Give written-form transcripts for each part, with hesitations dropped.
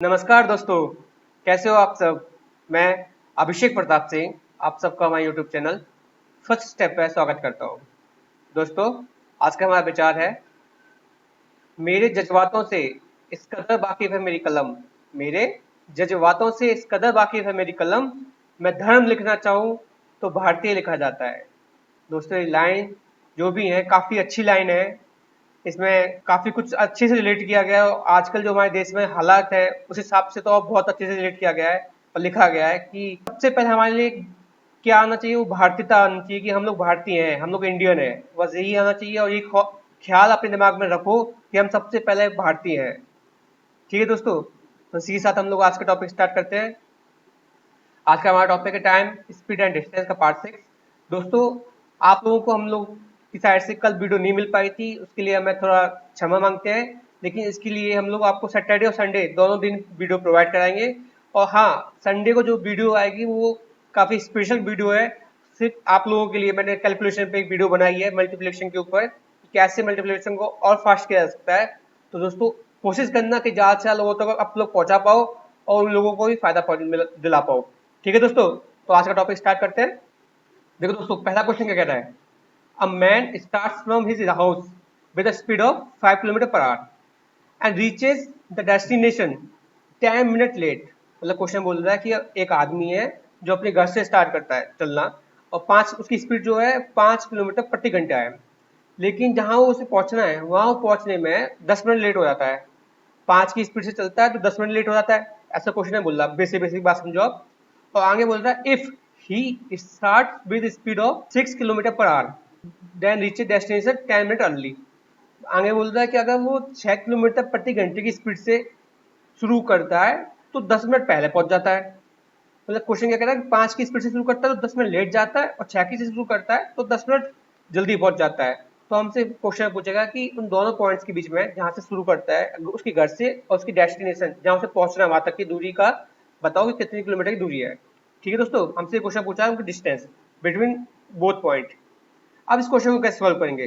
नमस्कार दोस्तों, कैसे हो आप सब। मैं अभिषेक प्रताप सिंह आप सबका हमारे यूट्यूब चैनल फर्स्ट स्टेप पे स्वागत करता हूँ। दोस्तों, आज का हमारा विचार है, मेरे जज्बातों से इस कदर वाकिफ है मेरी कलम। मेरे जज्बातों से इस कदर वाकिफ है मेरी कलम, मैं धर्म लिखना चाहूँ तो भारतीय लिखा जाता है। दोस्तों, ये लाइन जो भी है काफ़ी अच्छी लाइन है। इसमें काफ़ी कुछ अच्छे से रिलेट किया गया है। आजकल जो हमारे देश में हालात है उस हिसाब से तो बहुत अच्छे से रिलेट किया गया है और लिखा गया है कि सबसे पहले हमारे लिए क्या आना चाहिए, वो भारतीयता आनी चाहिए कि हम लोग भारतीय हैं, हम लोग इंडियन हैं। बस यही आना चाहिए और ये ख्याल अपने दिमाग में रखो कि हम सबसे पहले भारतीय हैं। ठीक है दोस्तों, तो इसी के साथ हम लोग आज का टॉपिक स्टार्ट करते हैं। आज का हमारा टॉपिक है टाइम, स्पीड एंड डिस्टेंस का पार्ट 6। दोस्तों, आप लोगों को हम लोग की साइड से कल वीडियो नहीं मिल पाई थी, उसके लिए हमें थोड़ा क्षमा मांगते हैं। लेकिन इसके लिए हम लोग आपको सैटरडे और संडे दोनों दिन वीडियो प्रोवाइड कराएंगे। और हाँ, संडे को जो वीडियो आएगी वो काफ़ी स्पेशल वीडियो है। सिर्फ आप लोगों के लिए मैंने कैलकुलेशन पे एक वीडियो बनाई है मल्टीप्लिकेशन के ऊपर, कैसे मल्टीप्लिकेशन को और फास्ट किया जा सकता है। तो दोस्तों, कोशिश करना कि ज़्यादा से ज़्यादा लोगों तक आप लोग पहुंचा पाओ और उन लोगों को भी फायदा दिला पाओ। ठीक है दोस्तों, तो आज का टॉपिक स्टार्ट करते हैं। देखो दोस्तों, पहला क्वेश्चन क्या कह रहा है, a man starts from his house with a speed of 5 kilometre per hour and reaches the destination 10 minute late. मतलब क्वेश्चन बोल रहा है कि एक आदमी है जो अपने घर से स्टार्ट करता है चलना, और पाँच उसकी स्पीड जो है 5 किलोमीटर प्रति घंटा है, लेकिन जहां वो उसे पहुंचना है वहां वो पहुंचने में 10 मिनट लेट हो जाता है। 5 की स्पीड से चलता है तो 10 मिनट लेट हो जाता है। ऐसा क्वेश्चन है, बोल रहा बेसिक बेसिक बात समझो आप। और आगे बोल रहा है, if he start with speed of 6 kilometre per hour then reach destination 10 minute early. आगे बोल रहा है कि अगर वो 6 किलोमीटर प्रति घंटे की स्पीड से शुरू करता है तो 10 मिनट पहले पहुंच जाता है। मतलब क्वेश्चन क्या कह रहा है कि 5 की स्पीड से शुरू करता है तो 10 मिनट लेट जाता है, और 6 की से शुरू करता है तो 10 मिनट जल्दी पहुंच जाता है। तो हमसे क्वेश्चन पूछेगा कि उन दोनों पॉइंट्स के बीच में जहां से शुरू करता है उसके घर से और उसकी डेस्टिनेशन जहां उसे पहुंचना है वहां तक की दूरी का बताओ कि कितनी किलोमीटर की दूरी है। ठीक है दोस्तों, हमसे क्वेश्चन पूछा है उनकी डिस्टेंस बिटवीन बोथ पॉइंट। अब इस क्वेश्चन को कैसे सॉल्व करेंगे।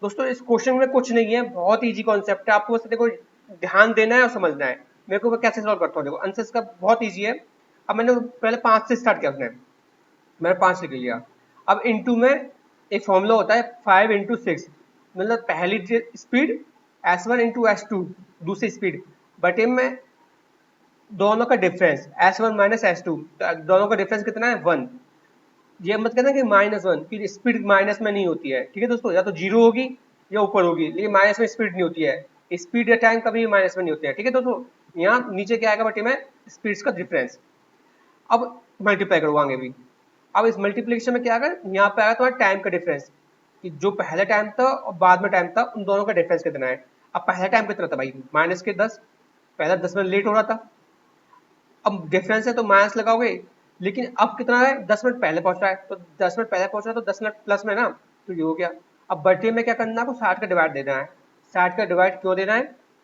दोस्तों, इस क्वेश्चन में कुछ नहीं है, बहुत इजी कॉन्सेप्ट है, आपको बस देखो ध्यान देना है और समझना है। मेरे को मैं कैसे सॉल्व करता हूँ, देखो आंसर इसका बहुत इजी है। अब मैंने पहले 5 से स्टार्ट किया, उसने मैंने 5 लिख लिया। अब इंटू में एक फॉर्मूला होता है 5 इंटू 6, मतलब पहली स्पीड S1 इंटू S2 दूसरी स्पीड बटे में दोनों का डिफरेंस S1 माइनस S2, तो दोनों का डिफरेंस कितना है 1। ये मत कहना कि -1, कि स्पीड माइनस में नहीं होती है। ठीक है दोस्तों, या तो जीरो होगी या ऊपर होगी, लेकिन माइनस में स्पीड नहीं होती है। स्पीड या टाइम कभी भी माइनस में नहीं होती है। ठीक है दोस्तों, यहाँ नीचे क्या आएगा बटे में स्पीड्स का डिफरेंस। अब मल्टीप्लाई करो आगे भी। अब इस मल्टीप्लिकेशन में क्या आएगा, यहाँ पे आएगा तुम्हारा टाइम का डिफरेंस, कि जो पहले टाइम था और बाद में टाइम था उन दोनों का डिफरेंस कितना है। अब पहला टाइम कितना था भाई, माइनस के 10, पहला 10 मिनट लेट हो रहा था। अब डिफरेंस है तो माइनस लगाओगे, लेकिन अब कितना है 10 मिनट पहले पहुंच रहा है, तो 10 मिनट पहले पहुंच रहा है तो 10 मिनट प्लस में ना, तो ये हो गया। अब बटे में क्या करना है, आपको 60 का डिवाइड देना है। 60 का डिवाइड क्यों देना है,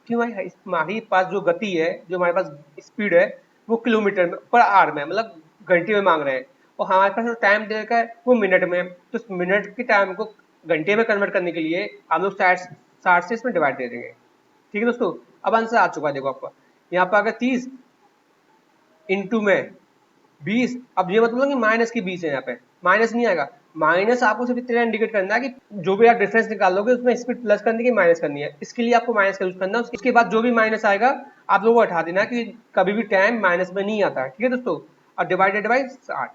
क्यों भाई, हमारे पास जो गति है, जो हमारे पास स्पीड है वो किलोमीटर में पर आवर में, मतलब घंटे में मांग रहे हैं, और हमारे पास जो टाइम दे रखा है वो मिनट में। तो इस मिनट के टाइम को घंटे में कन्वर्ट करने के लिए हम लोग 60 से इसमें डिवाइड दे देंगे। ठीक है दोस्तों, अब आंसर आ चुका है, देखो आपका यहाँ पर अगर 30 इंटू में 20, अब ये मतलब कि माइनस की 20 है, यहाँ पे माइनस नहीं आएगा। माइनस आपको सिर्फ इतना इंडिकेट करना है कि जो भी आप डिफरेंस निकालोगे उसमें स्पीड प्लस करनी की माइनस करनी है, इसके लिए आपको माइनस का यूज करना है। उसके बाद जो भी माइनस आएगा आप लोगों को हटा देना कि कभी भी टाइम माइनस में नहीं आता है। ठीक है दोस्तों, और डिवाइडेड बाई 60,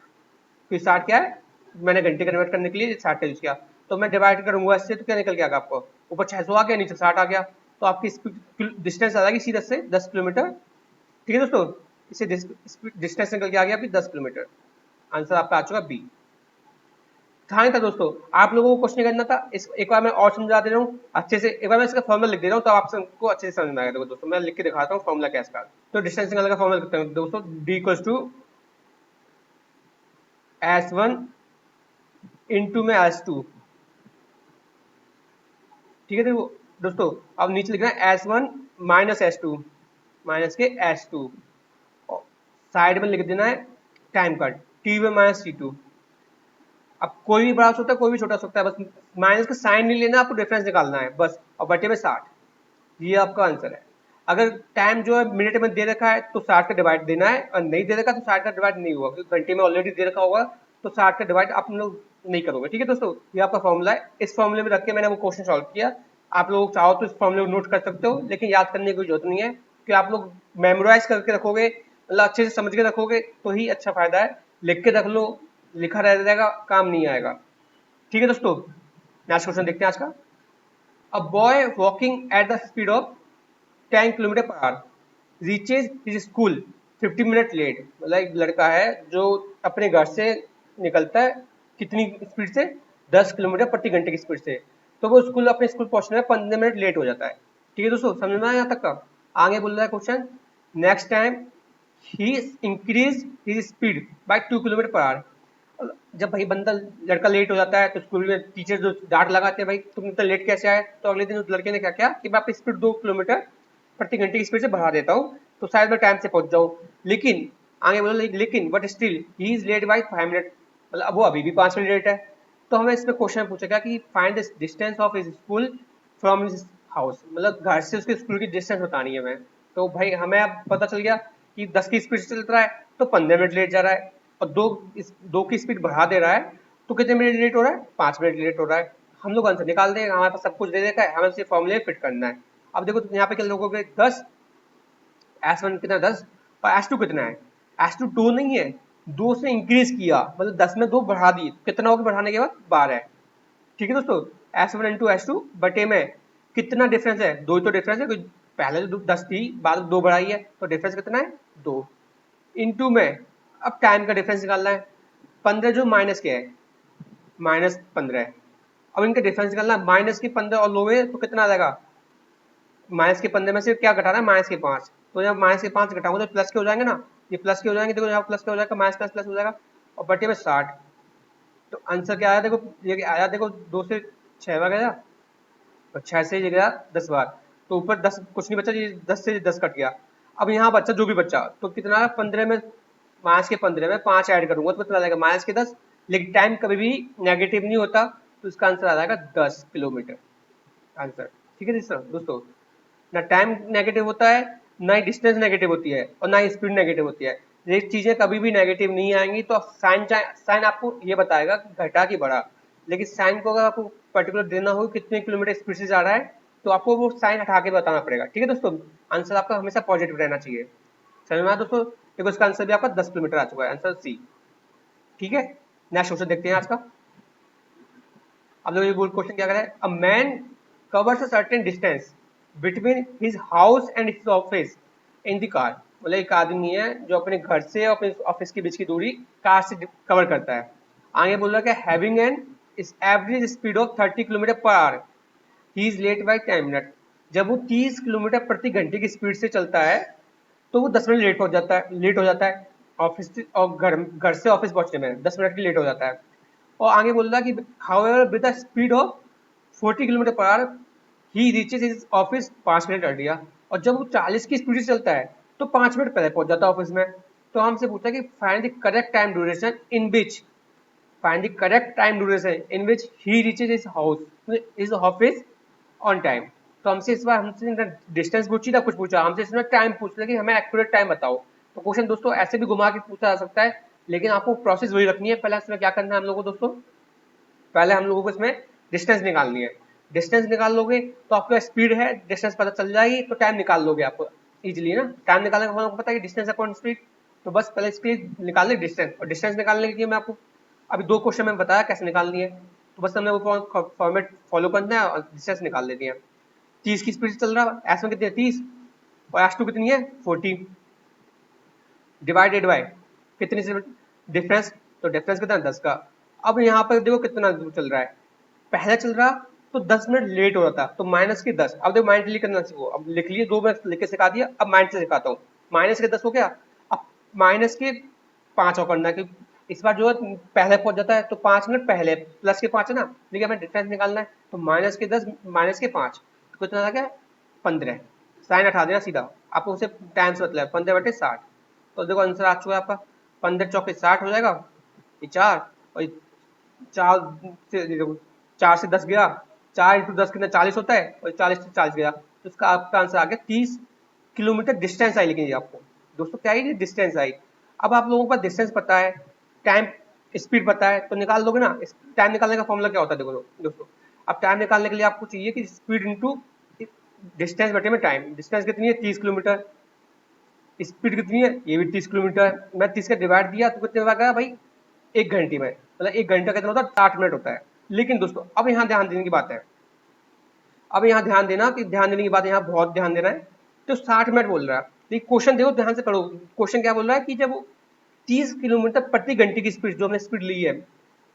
फिर 60 क्या है, मैंने घंटे कन्वर्ट करने के लिए 60 का यूज किया, तो मैं डिवाइड करूंगा इससे तो क्या निकल के आएगा आपको, ऊपर 600 आ गया नीचे 60 आ गया, तो आपकी स्पीड डिस्टेंस आ जाएगी सीधा से 10 किलोमीटर। ठीक है दोस्तों, इससे डिस्टेंस निकल के आ गया अभी 10 किलोमीटर। आंसर आपका आ चुका बी। था नहीं था दोस्तों, आप लोगों को क्वेश्चन करना था। इस एक बार मैं और समझा दे रहा हूँ अच्छे से, एक बार मैं इसका फॉर्मूला लिख दे रहा हूँ तो आप सबको अच्छे से समझ में आएगा। देखो दोस्तों, मैं लिख के दिखाता हूँ फॉर्मूला क्या है इसका। तो डिस्टेंस निकालने का फॉर्मूला लिखते हैं दोस्तों, D equals to S1 into में S2। ठीक है देखो दोस्तों, अब नीचे लिखना है S1 माइनस S2, माइनस के S2, साइड में लिख देना है टाइम का T1 माइनस T2। अब कोई भी बड़ा हो सकता है, कोई भी छोटा हो सकता है, बस माइनस का साइन नहीं लेना, आपको डिफरेंस निकालना है बस, और बटे में 60। ये आपका आंसर है। अगर टाइम जो है मिनट में दे रखा है तो 60 का डिवाइड देना है, और नहीं दे रखा तो 60 का डिवाइड नहीं होगा, क्योंकि घंटे में ऑलरेडी दे रखा होगा तो 60 का डिवाइड आप लोग नहीं करोगे। ठीक है दोस्तों, ये आपका फॉर्मूला है, इस फॉर्मूले में रख के मैंने वो क्वेश्चन सॉल्व किया। आप लोग चाहो तो इस फॉर्मूले को नोट कर सकते हो, लेकिन याद करने की कोई जरूरत नहीं है, कि आप लोग मेमोराइज करके रखोगे, मतलब अच्छे से समझ के रखोगे तो ही अच्छा फायदा है। लिख के रख लो, लिखा रह जाएगा, काम नहीं आएगा। ठीक है दोस्तों, नेक्स्ट क्वेश्चन देखते हैं आज का। A boy walking at the speed of 10 kilometre per hour reaches his school 50 minute late. मतलब एक लड़का है जो अपने घर से निकलता है कितनी स्पीड से, 10 किलोमीटर प्रति घंटे की स्पीड से, तो वो अपने स्कूल पहुंचने में 15 मिनट लेट हो जाता है। ठीक है दोस्तों, समझ में आया यहाँ तक का। आगे बोल रहा है question, next time he increase his speed bye 2 kilometre per our. जब भाई बंदा लड़का लेट हो जाता है तो स्कूल में टीचर जो डांट लगाते हैं, भाई तुम इतना लेट कैसे आए, तो अगले दिन उस लड़के ने क्या किया कि मैं अपनी स्पीड 2 किलोमीटर प्रति घंटे की स्पीड से बढ़ा देता हूँ, तो शायद मैं टाइम से पहुंच जाऊँ। लेकिन आगे बोलो, लेकिन but still he is late by 5 minute, मतलब अब वो अभी भी 5 मिनट लेट है। तो हमें इसमें क्वेश्चन पूछेगा कि find the distance of his school from his house, मतलब घर से उसके स्कूल की डिस्टेंस बतानी है हमें। तो भाई हमें अब पता चल गया कि 10 की स्पीड से चल रहा है तो 15 मिनट लेट जा रहा है, और दो की स्पीड बढ़ा दे रहा है तो कितने मिनट लेट हो रहा है, 5 मिनट लेट हो रहा है। हम लोग आंसर निकाल देंगे, हमारे पास सब कुछ दे देखा है, हमें सिर्फ फॉर्मूले फिट करना है। अब देखो यहाँ पे क्या लोगों 10, S1 कितना 10, और S2 कितना है, S2 2 नहीं है, 2 से इंक्रीज किया, मतलब 10 में 2 बढ़ा दी, कितना होगा बढ़ाने के बाद 12 है। ठीक है दोस्तों, S1 इंटू S2 बटे में कितना डिफरेंस है, 2 ही तो डिफरेंस है, पहले तो 10 थी बाद में 2 बढ़ाई है, तो डिफरेंस कितना है 2, इंटू में अब टाइम का डिफरेंस निकालना है, 15 जो माइनस के है, -15 है। अब इनका डिफरेंस निकालना है, माइनस की 15 और लोगे तो कितना आ जाएगा, माइनस के 15 में से क्या घटाना है, माइनस के 5, तो जब माइनस के 5 घटाऊंगा तो प्लस के हो जाएंगे ना, ये प्लस के हो जाएंगे, देखो यहाँ प्लस के हो जाएगा, माइनस प्लस प्लस हो जाएगा, और बटे में 60। तो आंसर क्या आया देखो, ये आया देखो, 2 से 6 बार गया, और 6 से ये गया 10 बार, तो ऊपर 10 कुछ नहीं बचा, ये 10 से 10 कट गया। अब यहाँ बच्चा जो भी बच्चा तो कितना, 15 में माइनस के 15 में 5 ऐड करूंगा तो कितना आ जाएगा, -10। लेकिन टाइम कभी भी नेगेटिव नहीं होता, तो इसका आंसर आ जाएगा 10 किलोमीटर आंसर। ठीक है दोस्तों, ना टाइम नेगेटिव होता है, ना ही डिस्टेंस नेगेटिव होती है, और ना ही स्पीड नेगेटिव होती है। ये चीजें कभी भी नेगेटिव नहीं आएंगी, तो साइन साइन आपको ये बताएगा घटा कि बढ़ा, लेकिन साइन को अगर आपको पर्टिकुलर देना हो कितने किलोमीटर स्पीड से जा रहा है, तो आपको वो साइन हटा के बताना पड़ेगा। ठीक है दोस्तों, आंसर आपका हमेशा पॉजिटिव रहना चाहिए। समझ में आया दोस्तों, देखो इसका आंसर भी आपका 10 किलोमीटर आ चुका है, आंसर सी। ठीक है, नेक्स्ट क्वेश्चन देखते हैं आज का। अब देखो ये बोल क्वेश्चन क्या कर रहा है, a man covers a certain distance between his house and his office in the car. मतलब एक आदमी है जो अपने घर से और अपने ऑफिस के बीच की दूरी कार से कवर करता है। आगे बोल रहा है कि हैविंग एन इस average speed of 30 kilometre per hour he is late by 10 minute. जब वो 30 किलोमीटर प्रति घंटे की स्पीड से चलता है तो वो 10 मिनट लेट हो जाता है ऑफिस से, और घर से ऑफिस पहुंचने में 10 मिनट की लेट हो जाता है। और आगे बोल रहा है कि however with the speed of 40 kilometre per hour he reaches his office 5 minute earlier. और जब वो 40 की स्पीड से चलता है तो 5 मिनट पहले पहुंच जाता है ऑफिस में। तो हमसे पूछा कि find the correct time duration in which, find the correct time duration in which he reaches his house his office on time. तो हमसे इस बार हमसे डिस्टेंस पूछी था, कुछ पूछा हमसे, इसमें टाइम पूछ लिया कि हमें एक्यूरेट टाइम बताओ। तो क्वेश्चन दोस्तों ऐसे भी घुमा के पूछा जा सकता है, लेकिन आपको प्रोसेस वही रखनी है। पहले इसमें क्या करना है हम लोगों को दोस्तों, पहले हम लोगों को इसमें डिस्टेंस निकालनी है। डिस्टेंस निकाल लोगे तो आपका स्पीड है, डिस्टेंस पता चल जाएगी, तो टाइम निकाल लोगे आपको इजीली ना। टाइम निकालने का आपको पता है कि डिस्टेंस अपॉन स्पीड, तो बस पहले स्पीड निकाल ले डिस्टेंस, और डिस्टेंस निकालने के लिए मैं आपको अभी 2 क्वेश्चन में बताया कैसे निकालनी है, तो बस हमने वो फॉर्मेट फॉलो करना है और डिस्टेंस निकाल लेनी है। 30 की स्पीड से चल रहा है, एस में कितनी है 30, और एस टू कितनी है 40, डिवाइडेड बाय कितनी से डिफरेंस, तो डिफरेंस कितना है 10 का। अब यहाँ पर देखो कितना चल रहा है, पहले चल रहा तो 10 मिनट लेट हो रहा था, तो माइनस के 10। अब देखो माइनस लिख करना सीखो, अब लिख लिए 2 मिनट लिख के सिखा दिया, अब माइनस से सिखाता हूँ। माइनस के 10 हो गया, अब माइनस के 5 और करना है, क्योंकि इस बार जो है पहले पहुंच जाता है, तो 5 मिनट पहले, प्लस के 5 है ना, लेकिन हमें डिफरेंस निकालना है, तो माइनस के 10 माइनस के 5, तो कितना आ गया 15। साइन हटा देना सीधा, आपको उसे टाइम से मतलब 15/60। तो देखो आंसर आ चुका है आपका, 15 चौके 60 हो जाएगा, ये 4, और 4 से 10 गया, 4 इंटू 10 कितना 40 होता है, और 40 से 40 गया, तो इसका आपका आंसर आ गया 30 किलोमीटर डिस्टेंस आई लिखेंगे आपको। दोस्तों क्या है, डिस्टेंस आई। अब आप लोगों को डिस्टेंस पता है, टाइम स्पीड पता है, तो निकाल दोगे ना। टाइम निकालने का फॉर्मूला क्या होता है, देखो दोस्तों। अब टाइम निकालने के लिए आपको चाहिए कि स्पीड इंटू डिस्टेंस बटे में टाइम। डिस्टेंस कितनी है, 30 किलोमीटर। स्पीड कितनी है, ये भी 30 किलोमीटर। मैं 30 का डिवाइड दिया तो कितने में आ गया भाई, 1 घंटे में। मतलब 1 घंटा कितना होता है, 60 मिनट होता है। लेकिन दोस्तों अब यहाँ ध्यान देने की बात है, अब यहाँ ध्यान देना कि ध्यान देने की बात यहाँ बहुत ध्यान देना है। तो 60 मिनट बोल रहा है, तो क्वेश्चन देखो ध्यान से पढ़ो। क्वेश्चन क्या बोल रहा है कि जब 30 किलोमीटर प्रति घंटे की स्पीड, जो हमने स्पीड ली है,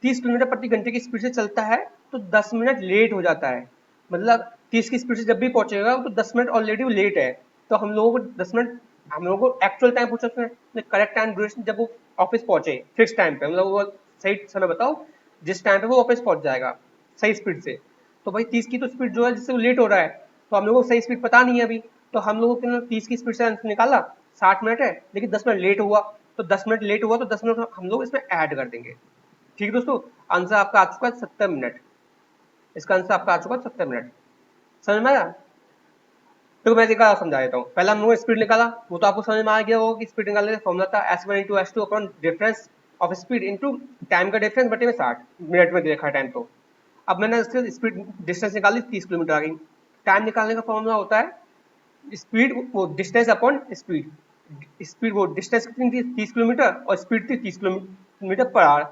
30 किलोमीटर प्रति घंटे की स्पीड से चलता है तो 10 मिनट लेट हो जाता है। मतलब 30 की स्पीड से जब भी पहुंचेगा तो 10 मिनट ऑलरेडी लेट है। तो हम लोगों को 10 मिनट, हम लोगों को एक्चुअल टाइम पूछा उसने, करेक्ट टाइम ड्यूरेशन जब वो ऑफिस पहुंचे फिक्स टाइम पे, मतलब वो सही समय बताओ जिस टाइम पे वो ऑफिस पहुंच जाएगा सही स्पीड से। तो भाई 30 की तो स्पीड जो है जिससे वो लेट हो रहा है, तो हम लोगों को सही स्पीड पता नहीं है अभी। तो हम लोगों ने 30 की स्पीड से आंसर निकाला, 60 मिनट है, लेकिन 10 मिनट लेट हुआ। तो 10 मिनट लेट हुआ तो 10 मिनट हम लोग इसमें ऐड कर देंगे। ठीक है दोस्तों, आंसर आपका आ चुका है 70 मिनट। इसका आंसर आपका आ चुका है 70 मिनट। समझ में आया? तो मैं देखा समझा देता हूँ। पहला हम लोगों ने स्पीड निकाला, वो तो आपको समझ में आ गया होगा कि स्पीड निकालने का फॉर्मूला था S1 × S2 upon difference of speed into time का डिफरेंस बटे में 60 मिनट में देखा टाइम। तो अब मैंने इससे स्पीड डिस्टेंस निकाली, 30 किलोमीटर आ गई। टाइम निकालने का फॉर्मूला होता है स्पीड वो डिस्टेंस अपॉन स्पीड। स्पीड वो डिस्टेंस कितनी थी, 30 किलोमीटर, और स्पीड थी 30 किलोमीटर पर आवर।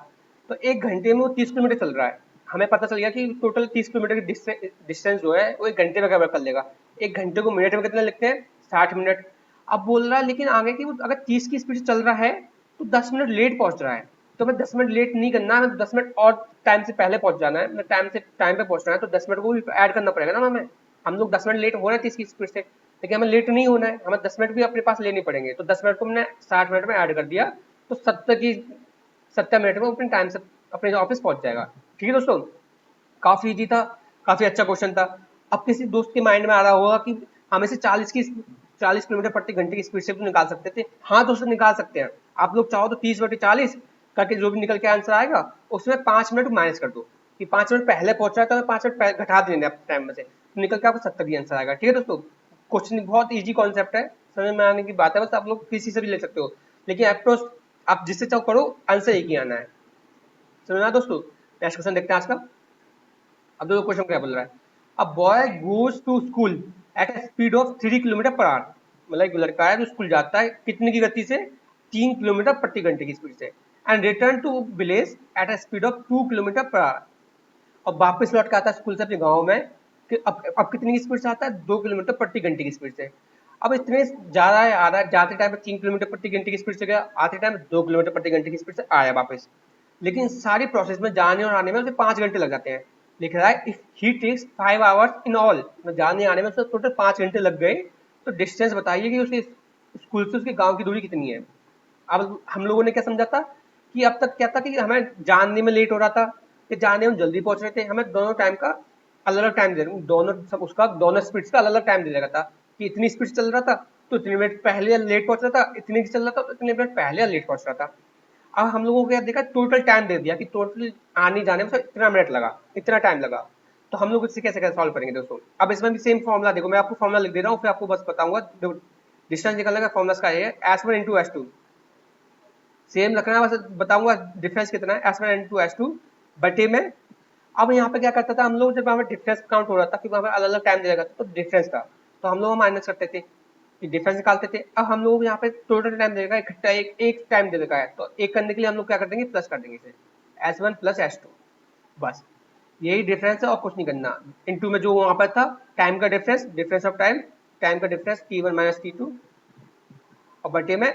तो 1 घंटे में वो 30 किलोमीटर चल रहा है। हमें पता चल गया कि टोटल 30 किलोमीटर की डिस्टेंस जो है वो 1 घंटे में कवर कर लेगा। 1 घंटे को मिनट में कितना लिखते हैं, 60 मिनट। अब बोल रहा है लेकिन आगे कि वो अगर 30 की स्पीड से चल रहा है तो 10 मिनट लेट पहुंच रहा है। तो हमें 10 मिनट लेट नहीं करना है, 10 मिनट और टाइम से पहले पहुंच जाना है, मतलब टाइम से टाइम पे पहुंचना है, तो 10 मिनट को भी ऐड करना पड़ेगा ना हमें। हम लोग 10 मिनट लेट हो रहे हैं 30 की स्पीड से, लेकिन हमें लेट नहीं होना है, हमें 10 मिनट भी अपने पास लेने पड़ेंगे। तो 10 मिनट को हमने 60 मिनट में ऐड कर दिया, तो 70 मिनट में अपने टाइम से अपने ऑफिस पहुंच जाएगा। ठीक है दोस्तों, काफी इजी था, काफी अच्छा क्वेश्चन था। अब किसी दोस्त के माइंड में आ रहा होगा कि हम इसे 40 किलोमीटर प्रति घंटे की स्पीड से भी निकाल सकते थे। हाँ दोस्तों निकाल सकते हैं। आप लोग चाहो तो 30/40 करके जो भी निकल के आंसर आएगा उसमें 5 मिनट माइनस कर दो, कि 5 मिनट पहले पहुंच रहा है तो 5 मिनट घटा देंगे टाइम में से, तो निकल के आपको 70 ही आंसर आएगा। ठीक है दोस्तों, क्वेश्चन बहुत इजी कॉन्सेप्ट है, समझ में आने की बात है, बस आप लोग किसी से भी ले सकते हो, लेकिन अप्रोच आप जिससे चाहो करो, आंसर एक ही आना है। समझना दोस्तों। नेक्स्ट क्वेश्चन देखते हैं आज का। अब देखो क्वेश्चन क्या बोल रहा है, a boy goes to school at a speed of 3 kilometre per hour. मतलब एक लड़का है जो स्कूल जाता है कितने की गति से, 3 किलोमीटर प्रति घंटे की स्पीड से, and return to village at a speed of 2 kilometre per hour. और वापस लौट के आता है स्कूल से अपने गाँव में कि अब कितनी की स्पीड से आता है, 2 किलोमीटर प्रति घंटे की स्पीड से। अब इतने जा रहा है आ रहा है, जाते टाइम 3 किलोमीटर प्रति घंटे की स्पीड से गया, आते टाइम 2 किलोमीटर प्रति घंटे की स्पीड से आया वापस। लेकिन सारी प्रोसेस में जाने और आने में उसे 5 घंटे लग जाते हैं। लिख रहा है if he takes 5 hours in all, जाने आने में उसे टोटल 5 घंटे लग गए, तो डिस्टेंस बताइए कि उसे स्कूल से उसके गांव की दूरी कितनी है। अब हम लोगों ने क्या समझा था कि अब तक क्या था कि हमें जानने में लेट हो रहा था कि जाने में जल्दी पहुंच रहे थे, हमें दोनों टाइम का अलग अलग टाइम दे, दोनों सब उसका दोनों स्पीड का अलग अलग टाइम दे देगा था, कि इतनी स्पीड चल रहा था तो इतने मिनट पहले लेट पहुंच रहा था, इतने की चल रहा था तो इतने मिनट पहले लेट पहुंच रहा था। अब हम लोगों को क्या देखा, टोटल टाइम दे दिया कि टोटल आने जाने में इतना मिनट लगा, इतना टाइम लगा। तो हम लोग इससे कैसे कैसे सॉल्व करेंगे दोस्तों। अब इसमें भी सेम फॉर्मुला, देखो मैं आपको फॉर्मुला लिख दे रहा हूँ, फिर आपको बस बताऊंगा। डिस्टेंस निकालने का फॉर्मुला का है S1 × S2, सेम रखना है, बस बताऊंगा डिफरेंस कितना है, S1 × S2 बटे में। अब यहाँ पे क्या करता था हम लोग, जब हमें डिफरेंस काउंट हो रहा था कि वहाँ पे अलग अलग टाइम दे रखा था तो डिफरेंस था, तो हम लोग माइनस करते थे कि डिफरेंस निकालते थे। अब हम लोग यहाँ पे टोटल टाइम दे रखा है इकट्ठा, एक टाइम दे रखा है, तो एक करने के लिए हम लोग क्या कर देंगे, प्लस कर देंगे इसे, S1 + S2, बस यही डिफरेंस है और कुछ नहीं करना। इनटू में जो वहां पर था टाइम का difference, difference of time, time का डिफरेंस T1 - T2, और बटे में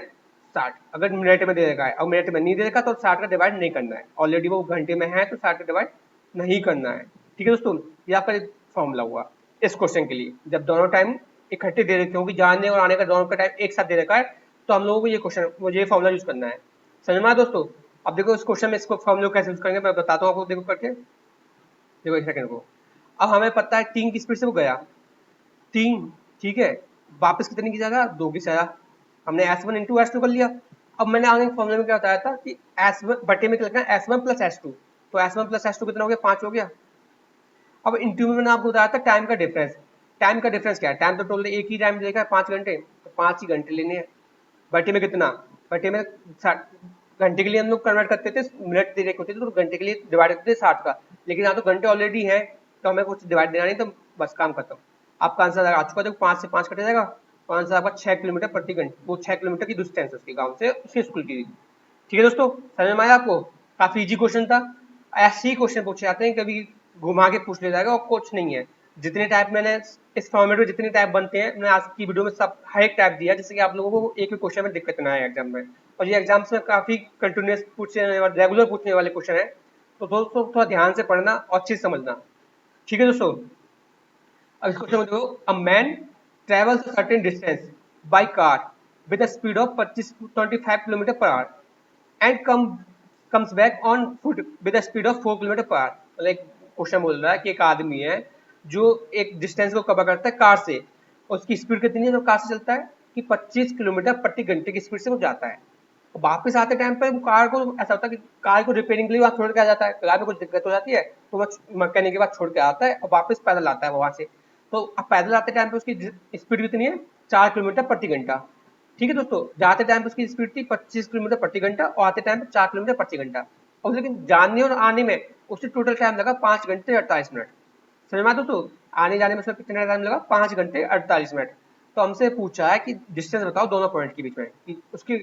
60। अगर मिनट में दे रखा है और मिनट में नहीं दे रखा तो 60 का डिवाइड नहीं करना है, ऑलरेडी वो घंटे में है तो 60 का डिवाइड नहीं करना है। ठीक है दोस्तों, ये आपका फॉर्मूला हुआ इस क्वेश्चन के लिए। जब दोनों टाइम इकट्ठे दे रखे होंगे, जाने और आने का दोनों का टाइम एक साथ दे रखा है, तो हम लोगों को ये क्वेश्चन, मुझे ये फॉर्मूला यूज करना है। समझ में आया दोस्तों। अब देखो इस क्वेश्चन में इसको फॉर्मूला कैसे यूज करेंगे मैं बताता हूँ आपको, देखो करके, देखो एक सेकंड को। अब हमें पता है 3 की स्पीड से वो गया, 3, ठीक है, वापस कितने की जगह 2 की जगह हमने S1 × S2 कर लिया। अब मैंने आगे फॉर्मूले में क्या बताया था कि S1 बटे में क्या लिखना है, S1 + S2, तो S1 + S2 कितना हो गया, 5 हो गया। अब इंटरव्यू में मैंने आपको बताया था टाइम का डिफरेंस। टाइम का डिफरेंस क्या है, टाइम तो टोटल एक ही टाइम देगा 5 घंटे, तो तो 5 ही घंटे लेने हैं। बटे में कितना, बटे में 60, घंटे के लिए हम लोग कन्वर्ट करते थे, मिनट दे रखे होते थे तो घंटे के लिए डिवाइड करते थे 60 का, लेकिन यहाँ तो घंटे ऑलरेडी है तो हमें कुछ डिवाइड देना नहीं, तो बस काम खत्म। आपका आंसर आ चुका, देखो 5 से 5 कट जाएगा, तो आंसर आपका 6 किलोमीटर प्रति घंटे, वो 6 किलोमीटर की डिस्टेंस उसके गाँव से उसके स्कूल की। ठीक है दोस्तों, समझ में आया आपको? काफी इजी क्वेश्चन था। ऐसे ही क्वेश्चन पूछे जाते हैं, कभी घुमा के पूछ लिया जाएगा और कुछ नहीं है। जितने टाइप मैंने इस फॉर्मेट में जितने टाइप बनते हैं मैंने आज की वीडियो में सब हर एक टाइप दिया, जिससे कि आप लोगों को एक भी क्वेश्चन में दिक्कत ना आए एग्जाम में। और ये एग्जाम्स में काफी कंटिन्यूस पूछने वाले, रेगुलर पूछने वाले क्वेश्चन है, तो दोस्तों थोड़ा ध्यान से पढ़ना और अच्छे से समझना। ठीक है दोस्तों, अब इस क्वेश्चन में देखो, a man travels a certain distance by car with a speed of 25 kilometre per hour and comes back on foot with a speed of 4 kilometre per hour. मतलब एक क्वेश्चन बोल रहा है कि एक आदमी है जो एक डिस्टेंस को कवर करता है कार से, और उसकी स्पीड कितनी है जो कार से चलता है कि 25 किलोमीटर प्रति घंटे की स्पीड से वो जाता है। तो वापस आते टाइम पर कार को ऐसा होता है कि कार को रिपेयरिंग के लिए वहाँ छोड़ के आ जाता है, कार में कुछ दिक्कत हो जाती है तो वह मैकेनिक के बाद छोड़ के आता है और वापस पैदल आता है वहां से। तो अब पैदल आते टाइम पे उसकी स्पीड कितनी है, 4 किलोमीटर प्रति घंटा। ठीक है दोस्तों, जाते टाइम पे उसकी स्पीड थी 25 किलोमीटर प्रति घंटा और आते टाइम पे 4 किलोमीटर प्रति घंटा। और लेकिन जाने और आने में उससे टोटल टाइम लगा 5 घंटे 48 मिनट। समझ में आता दोस्तों, आने जाने में उसका कितना टाइम लगा, 5 घंटे 48 मिनट। तो हमसे पूछा है कि डिस्टेंस बताओ दोनों पॉइंट के बीच में, कि उसकी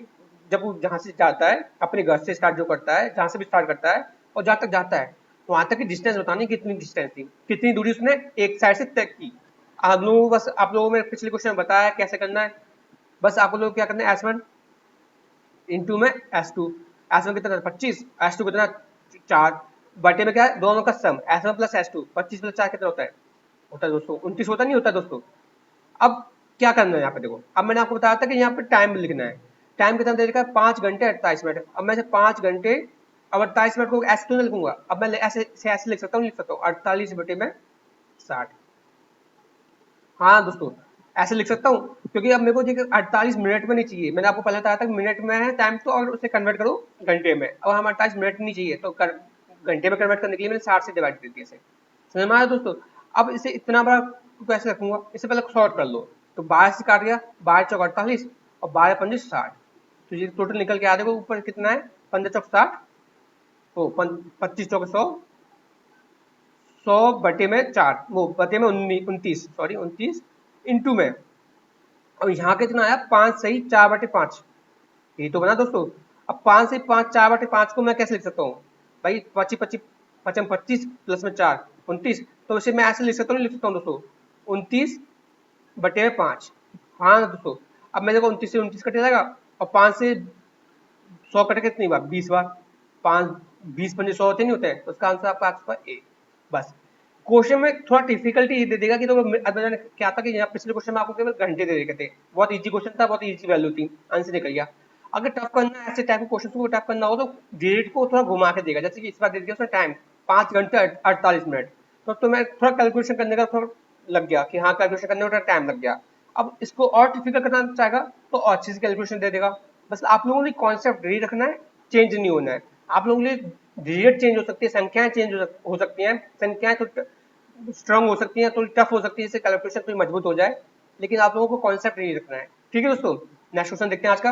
जब वो जहां से जाता है अपने घर से स्टार्ट जो करता है, जहां से भी स्टार्ट करता है और जहां तक जाता है, तो वहां तक की डिस्टेंस बतानी, कितनी डिस्टेंस थी, कितनी दूरी उसने एक साइड से तय की। आप लोगों को बस, आप लोगों में पिछले क्वेश्चन में बताया कैसे करना है। बस आप लोग क्या करना है, S1 इंटू में S2, S1 कितना 25, S2 कितना 4, बटे में क्या है दोनों का सम, S1 प्लस S2, 25 प्लस 4 कितना होता है दोस्तों 29 होता नहीं होता दोस्तों। अब क्या करना है यहाँ पे देखो, अब मैंने आपको बताया था कि यहाँ पे टाइम लिखना है, टाइम कितना दे रखा है 5 घंटे 48 मिनट। अब मैं 5 घंटे अब 48 मिनट को ऐसे क्यों लिखूंगा, अब मैं ऐसे लिख सकता हूँ, लिख सकता हूँ 48 बटे में 60। हाँ दोस्तों, ऐसे लिख सकता हूँ क्योंकि अब मेरे को देखिए 48 मिनट में नहीं चाहिए, मैंने आपको पहले बताया था मिनट में है टाइम, तो और उसे कन्वर्ट करो घंटे में। अब हम 48 मिनट नहीं चाहिए तो घंटे में कन्वर्ट करने के लिए मैंने 60 से डिवाइड कर दिया इसे। समझ में आया दोस्तों? अब इसे इतना बड़ा कैसे रखूंगा, इससे पहले सॉर्ट कर लो, तो 12 से काट गया, 12 चौक 48 और 12 पंजे 60, तो ये टोटल निकल के आ देखो ऊपर कितना है, 15 चौक 60, तो 25 चौक 100, 100 बटे में 4, वो बटे में 29, सॉरी 29 इंटू में, अब यहाँ कितना आया 5 सही 4 बटे 5, यही तो बना दोस्तों। अब 5 से 5 4 बटे 5 को मैं कैसे लिख सकता हूँ भाई, 25 25 पचम 25 प्लस में 4 29, तो इसे मैं ऐसे लिख सकता हूँ, लिख सकता हूँ दोस्तों 29 बटे में 5। हाँ दोस्तों, अब मेरे को 29 से 29 कट जाएगा और 5 से 100 कटे कितनी बार, 20 बार, 5 20 पंजे 100 होते नहीं होते हैं, तो उसका आंसर आपका आ चुका है ए। बस क्वेश्चन में थोड़ा डिफिकल्टी दे देगा कि, तो मैंने क्या था कि यहाँ पिछले क्वेश्चन में आपको केवल घंटे दे रखे थे, बहुत इजी क्वेश्चन था, बहुत इजी वैल्यू थी, आंसर निकल गया। अगर टफ करना है ऐसे टाइप के क्वेश्चन को टफ करना हो तो डेट को थोड़ा घुमा के देगा, जैसे कि इस बार दे दिया उसने टाइम 5 घंटे 48 मिनट, तो मैं थोड़ा कैलकुलेशन करने का थोड़ा लग गया कि हाँ कैलकुलेशन करने में थोड़ा टाइम लग गया। अब इसको और डिफिकल्ट करना चाहेगा तो और अच्छे से कैलकुलेशन दे देगा। बस आप लोगों ने कॉन्सेप्ट रेडी रखना है, चेंज नहीं होना है। आप लोगों के लिए डिजिट चेंज हो सकती है, संख्याएं चेंज हो सकती हैं, संख्याएं तो स्ट्रांग हो सकती है, थोड़ी टफ हो सकती है, इससे कैलकुलेशन थोड़ी मजबूत हो जाए, लेकिन आप लोगों को कॉन्सेप्ट नहीं रखना है। ठीक है दोस्तों, नेक्स्ट क्वेश्चन देखते हैं आज का।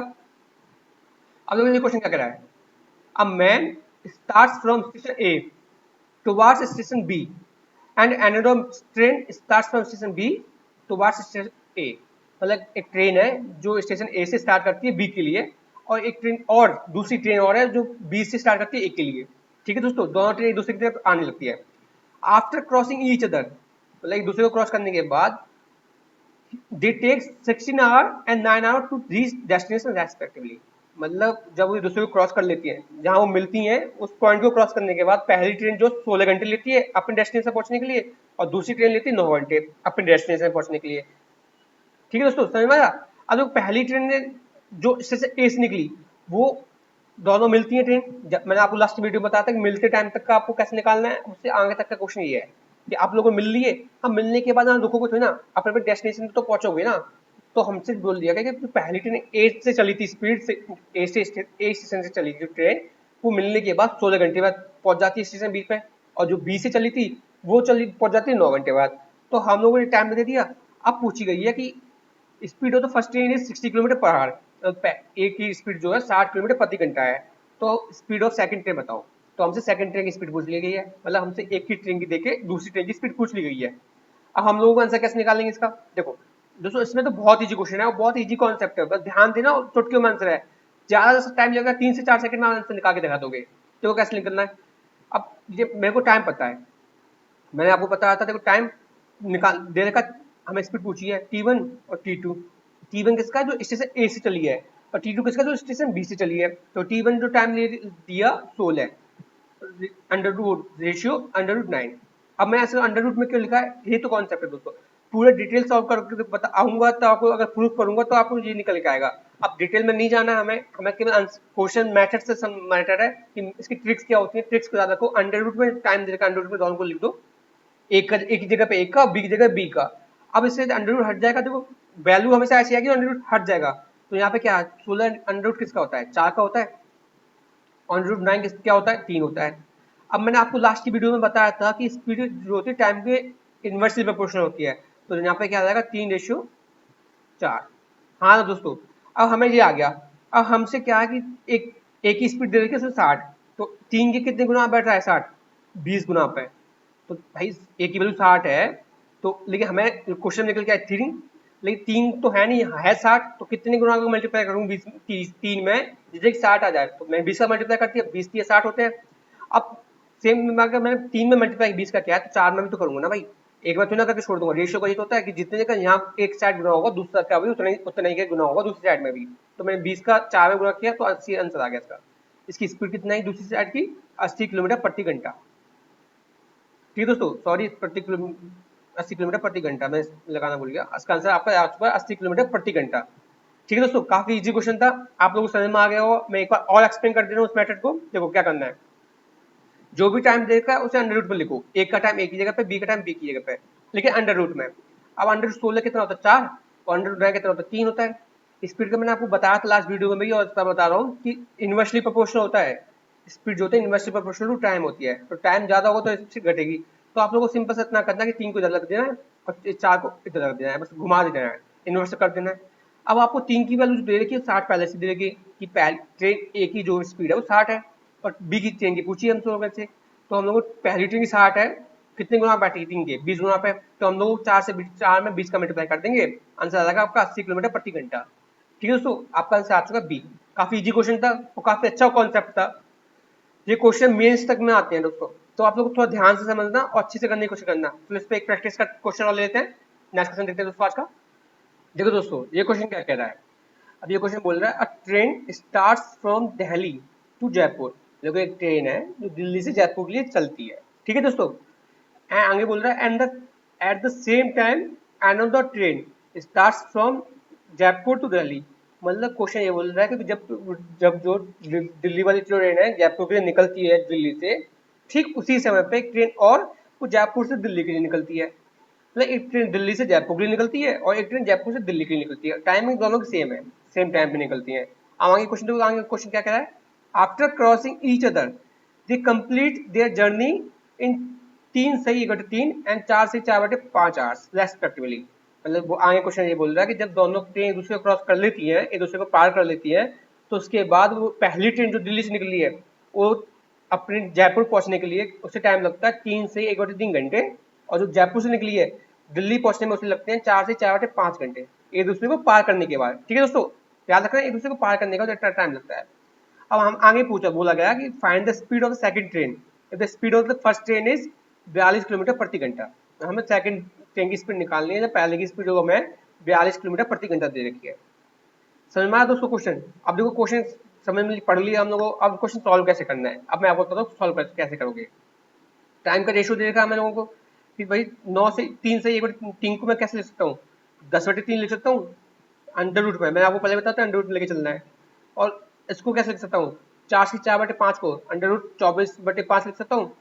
अब लोगों ने क्वेश्चन क्या करा है, a man starts from station A towards station B and another train starts from station B towards station A. मतलब एक ट्रेन है जो स्टेशन ए से स्टार्ट करती है बी के लिए, और एक ट्रेन और दूसरी ट्रेन और है जो बी से स्टार्ट करती है ए के लिए। ठीक है दोस्तों, दोनों ट्रेन एक दूसरे की तरफ आने लगती है। आफ्टर क्रॉसिंग ईच अदर, मतलब एक दूसरे को क्रॉस करने के बाद, they take 16 hour and 9 hour to reach destination respectively. मतलब जब वो दूसरे को क्रॉस कर लेती हैं, जहां वो मिलती हैं उस पॉइंट को क्रॉस करने के बाद पहली ट्रेन जो 16 घंटे लेती है अपने डेस्टिनेशन पहुंचने के लिए, और दूसरी ट्रेन लेती है 9 घंटे अपने डेस्टिनेशन पहुंचने के लिए। ठीक है दोस्तों, समझ में आया? अब जो पहली ट्रेन ने जो स्टेशन ए से निकली, वो दोनों मिलती है ट्रेन, मैंने आपको लास्ट वीडियो में बताया था कि मिलते टाइम तक का आपको कैसे निकालना है, उससे आगे तक का क्वेश्चन ये है कि आप लोगों को मिल लिए, हम मिलने के बाद रुकोगे थोड़ी ना, अपने अपने डेस्टिनेशन तो पहुंचोगे ना। तो हमसे बोल दिया गया कि पहली ट्रेन ए से चली थी स्पीड से, ए स्टेशन से चली थी ट्रेन, वो मिलने के बाद 16 घंटे बाद पहुंच जाती है स्टेशन बी पे, और जो बी से चली थी वो चली पहुंच जाती है 9 घंटे बाद। तो हम लोगों ने टाइम दे दिया। अब पूछी गई है कि speed of the first train is 60 kilometre per our, एक की स्पीड जो है 60 किलोमीटर प्रति घंटा है। तो स्पीड ऑफ सेकंड ट्रेन बताओ। तो हमसे सेकंड ट्रेन की स्पीड पूछ ली गई है, मतलब हमसे एक की ट्रेन की देके दूसरी ट्रेन की स्पीड पूछ ली गई है। अब हम लोगों को आंसर कैसे निकालेंगे इसका? देखो दोस्तों, इसमें तो बहुत इजी क्वेश्चन है और बहुत इजी कॉन्सेप्ट है, बस ध्यान देना और चुटकियों में आंसर है। ज्यादा से टाइम लगेगा, 3 से 4 सेकंड में आंसर निकाल के दिखा दोगे। तो कैसे निकलना है? अब ये मेरे को टाइम पता है, मैंने आपको बताया था, देखो टाइम निकाल देने का। हमें स्पीड पूछी है T1 और T2। T1 किसका है? जो स्टेशन ए से चली है, और T2 किसका? जो स्टेशन बी से चली है। तो T1 जो टाइम दिया 16, under root ratio under root 9। अब मैं ऐसे अंडर रूट में क्यों लिखा है, ये तो कॉन्सेप्ट है दोस्तों। पूरे डिटेल सॉल्व करके बता आऊंगा तो आपको, अगर प्रूफ करूंगा तो आपको ये निकल के आएगा। अब डिटेल में नहीं जाना है हमें, हमें केवल क्वेश्चन मेथड से मैटर है कि इसकी ट्रिक्स क्या होती है। ट्रिक्स को याद रखो, अंडर रूट में टाइम देकर अंडर रूट में दोनों को लिख दो, एक का एक की जगह पे एक का, बी की जगह बी का। अब इससे अंडर रूट हट जाएगा, देखो वैल्यू हमेशा ऐसी आएगी, अंडर रूट हट जाएगा। तो यहाँ पे क्या है, 16 अंडर रूट किसका होता है? 4 का होता है। अंडर रूट 9 क्या होता है? 3 होता है। अब मैंने आपको लास्ट की वीडियो में बताया था कि स्पीड जो होती है टाइम के इनवर्सली प्रोपोर्शनल होती है। तो यहाँ पे क्या आ जाएगा, 3:4। हाँ ना दोस्तों, अब हमें ये आ गया। अब हमसे क्या है कि एक ही स्पीड दे रखी है उसमें 60, तो 3 के कितने गुना बैठ रहा है? 60, 20 गुना पे। तो भाई एक की वैल्यू 60 है, तो लेकिन हमें क्वेश्चन निकल के आया 3, लेकिन 3 तो है नहीं, है 60, तो कितने गुना को मल्टीप्लाई करूँ 20 3 में, जिससे 60 आ जाए। तो मैं 20 का मल्टीप्लाई करती है, 20 3 60 होते हैं। अब सेम अगर मैंने 3 में मल्टीप्लाई 20 का किया है, तो 4 में भी तो करूंगा ना भाई, एक बार चुना करके छोड़ दूंगा। रेशियो का ये तो होता है कि जितने जगह यहाँ एक साइड गुना होगा, दूसरा का भी उतना ही का गुना होगा दूसरी साइड में भी। तो मैंने 20 का 4 में गुना किया, तो 80 आंसर आ गया इसका। इसकी स्पीड कितना है दूसरी साइड की? 80 किलोमीटर प्रति घंटा। ठीक है दोस्तों, सॉरी, प्रति किलोमीटर 80 किलोमीटर प्रति घंटा मैं लगाना भूल गया। इसका आंसर आपका आ चुका है 80 किलोमीटर प्रति घंटा। ठीक है दोस्तों, काफी इजी क्वेश्चन था, आप लोगों को समझ में आ गया हो। मैं एक बार और एक्सप्लेन कर दे रहा हूँ उस मेथड को। देखो क्या करना है, जो भी टाइम देगा उसे अंडर रूट में लिखो। एक का टाइम एक की जगह पे, बी का टाइम बी की जगह पे, लेकिन अंडर रूट में। अब अंडर रूट 16 कितना होता है? 4, और अंडर रूट 9 कितना होता है? 3 होता है। स्पीड का मैंने आपको बताया था लास्ट वीडियो में भी, और इस बार बता रहा हूँ कि इनवर्सली प्रोपोर्शनल होता है। स्पीड जो होती है इनवर्सली प्रोपोर्शनल टू टाइम होती है, तो टाइम ज्यादा होगा तो इससे घटेगी। तो आप लोगों को सिंपल से इतना करना है कि 3 को इधर रख देना है और 4 को इधर रख देना है, बस घुमा देना है, इन्वर्स कर देना है। अब आपको 3 की वैल्यू दे रखी है 60 पहले से दे रखी है कि पहली ट्रेन ए की जो स्पीड है वो 60 है, और बी की ट्रेन की पूछी हमसे लोगों से। तो हम लोग को पहली ट्रेन की 60 है, कितने गुना बैठेगी? 3 के 20 गुना पे। तो हम लोग 4 में 20 का मल्टीप्लाई कर देंगे, आंसर आ जाएगा आपका 80 किलोमीटर प्रति घंटा। ठीक है दोस्तों, आपका आंसर आ चुका बी। काफी इजी क्वेश्चन था और काफी अच्छा कॉन्सेप्ट था। ये क्वेश्चन मेंस तक में आते हैं दोस्तों, तो आप लोग थोड़ा ध्यान से समझना और अच्छे से करने की कोशिश करना। तो इस पे एक प्रैक्टिस का क्वेश्चन और लेते हैं। नेक्स्ट क्वेश्चन देखते हैं दोस्तों आज का। देखो दोस्तों, ये क्वेश्चन क्या कह रहा है। अब ये क्वेश्चन बोल रहा है, a train starts from Delhi to Jaipur. देखो एक ट्रेन है जो दिल्ली से जयपुर के लिए चलती है। ठीक है दोस्तों, आगे बोल रहा है, and the at the same time another train starts from Jaipur to Delhi. मतलब क्वेश्चन ये बोल रहा है कि जब जब जो दिल्ली वाली ट्रेन है जयपुर के लिए निकलती है दिल्ली से, ठीक उसी समय पे एक ट्रेन और वो जयपुर से दिल्ली के लिए निकलती है। मतलब एक ट्रेन दिल्ली से जयपुर के लिए निकलती है और एक ट्रेन जयपुर से दिल्ली के लिए निकलती है, टाइमिंग दोनों की सेम है, सेम टाइम पे निकलती है। अब आगे क्वेश्चन देखो, आगे क्वेश्चन क्या कह रहा है, after crossing each other they complete their journey in 3 सही 1/3 एंड 4 सही 4/5 आवर्स रेस्पेक्टिवली। मतलब वो आगे क्वेश्चन ये बोल रहा है कि जब दोनों ट्रेन एक दूसरे को क्रॉस कर लेती है, एक दूसरे को पार कर लेती है, तो उसके बाद वो पहली ट्रेन जो दिल्ली से निकली है वो अपने जयपुर पहुंचने के लिए उसे टाइम लगता है 3 से 1/3 घंटे, और जो जयपुर से निकली है दिल्ली पहुंचने में उसे लगते हैं 4 से 4/5 घंटे, एक दूसरे को पार करने के बाद। ठीक है दोस्तों, याद रखना एक दूसरे को पार करने का जितना टाइम लगता है। अब हम आगे पूछा बोला गया कि find the speed of the second train if the speed of the first train is 42 kilometre प्रति घंटा। हमें सेकंड ट्रेन की स्पीड निकालनी है, जब पहले की स्पीड जो हमें 42 किलोमीटर प्रति घंटा दे रखी है। समझ में आया दोस्तों क्वेश्चन? अब देखो क्वेश्चन समझ में पढ़ लिया हम लोगों को, अब क्वेश्चन सॉल्व कैसे करना है। अब मैं आपको बताता हूँ सॉल्व कैसे करोगे। टाइम का रेशियो दे रखा है हम लोगों को कि भाई 3 को मैं कैसे लिख सकता हूँ? 10/3 लिख सकता हूँ अंडर रूट में, मैंने आपको पहले बताया था अंडर रूट में लेके चलना है। और इसको कैसे लिख सकता हूँ? 4 से 4/5 को अंडर रूट 24/5 लिख सकता हूँ,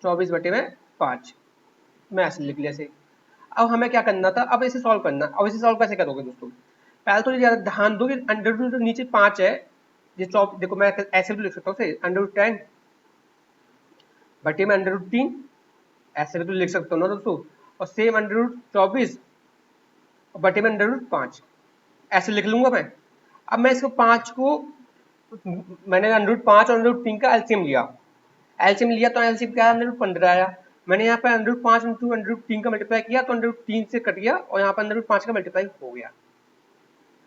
24/5 मैं ऐसे लिख लिया ऐसे। अब हमें क्या करना था, अब इसे सॉल्व करना। अब इसे सॉल्व कैसे करोगे दोस्तों? पहले तो ये ध्यान दो कि अंडर रूट नीचे 5 है, ये देखो मैं ऐसे भी लिख सकता हूँ अंडर रूट 10 बटे में अंडर रूट 3, ऐसे भी तो लिख सकता हूँ ना दोस्तों। और सेम अंडर रूट 24 और बटे में √5 ऐसे लिख लूंगा मैं। अब मैं इसको 5 को मैंने √5 और √3 का एलसीएम लिया। एलसीएम लिया तो एलसीएम क्या आया, √15 आया। मैंने यहाँ पे √5 इंटू √3 का मल्टीप्लाई किया तो √3 से कट गया और यहाँ पर √5 का मल्टीप्लाई हो गया।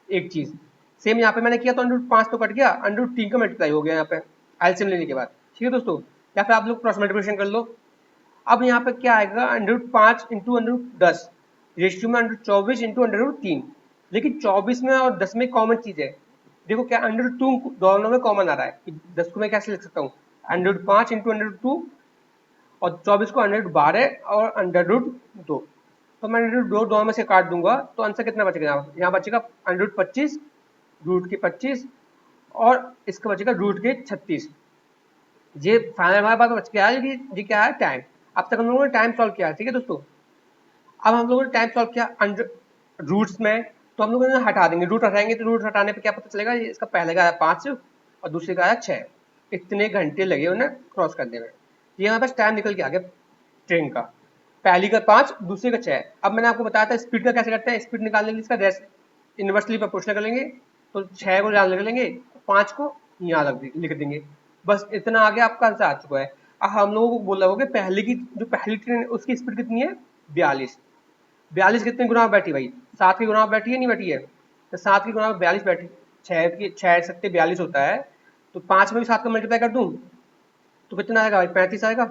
एक चीज सेम यहाँ पे मैंने किया तो √5 तो कट गया, √3 का मल्टीप्लाई हो गया यहाँ पे एलसीएम लेने के बाद। ठीक है दोस्तों, या फिर आप लोग क्रॉस मल्टीप्लिकेशन कर लो। अब यहाँ पे क्या आएगा, √5 इंटू √10 रेशियो में √24 इंटू √3। लेकिन 24 में और 10 में कॉमन चीज है, देखो क्या √2 दोनों में कॉमन आ रहा है। 10 को मैं कैसे लिख सकता हूँ, √5 इंटू √2 और 24 को √12 और √2। तो मैं √2 दोनों में से काट दूंगा तो आंसर कितना बचेगा, यहाँ बचेगा √25, √25 और इसका बचेगा √36। ये फाइनल हमारे पास बच गया है ये क्या है, टाइम। अब तक हम लोगों ने टाइम सॉल्व किया, ठीक है दोस्तों। अब हम लोगों ने टाइम सॉल्व किया रूट्स में, तो हम लोगों ने हटा देंगे, रूट हटाएंगे तो रूट हटाने पे क्या पता चलेगा, इसका पहले का आया 5 और दूसरे का आया 6। इतने घंटे लगे उन्हें क्रॉस करने में। ये हमारे पास टाइम निकल के आ गया ट्रेन का, पहली का 5 दूसरे का 6। अब मैंने आपको बताया था स्पीड का कैसे करते हैं, स्पीड निकालने के लिए इसका रेस्ट इनवर्सली प्रोपोर्शनल कर लेंगे, तो 6 को यहाँ लिख लेंगे, 5 को यहाँ लिख देंगे, बस इतना आगे आपका आंसर आ चुका है। अब हम लोगों को बोला होगा पहले की जो पहली ट्रेन है उसकी स्पीड कितनी है, 42। 42 कितने गुना बैठी भाई, 7 के गुना बैठी है नहीं बैठी है, तो 7 के गुना 42 बैठी, 6 7 42 होता है, तो 5 में भी 7 का मल्टीप्लाई कर दूं तो कितना आएगा भाई, 35 आएगा।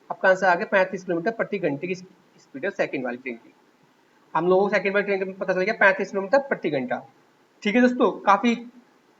आपका आंसर आ गया 35 किलोमीटर प्रति घंटे की स्पीड है सेकंड वाली ट्रेन की। हम लोगों को सेकंड वाली ट्रेन का पता चल गया 35 किलोमीटर प्रति घंटा। ठीक है दोस्तों, काफी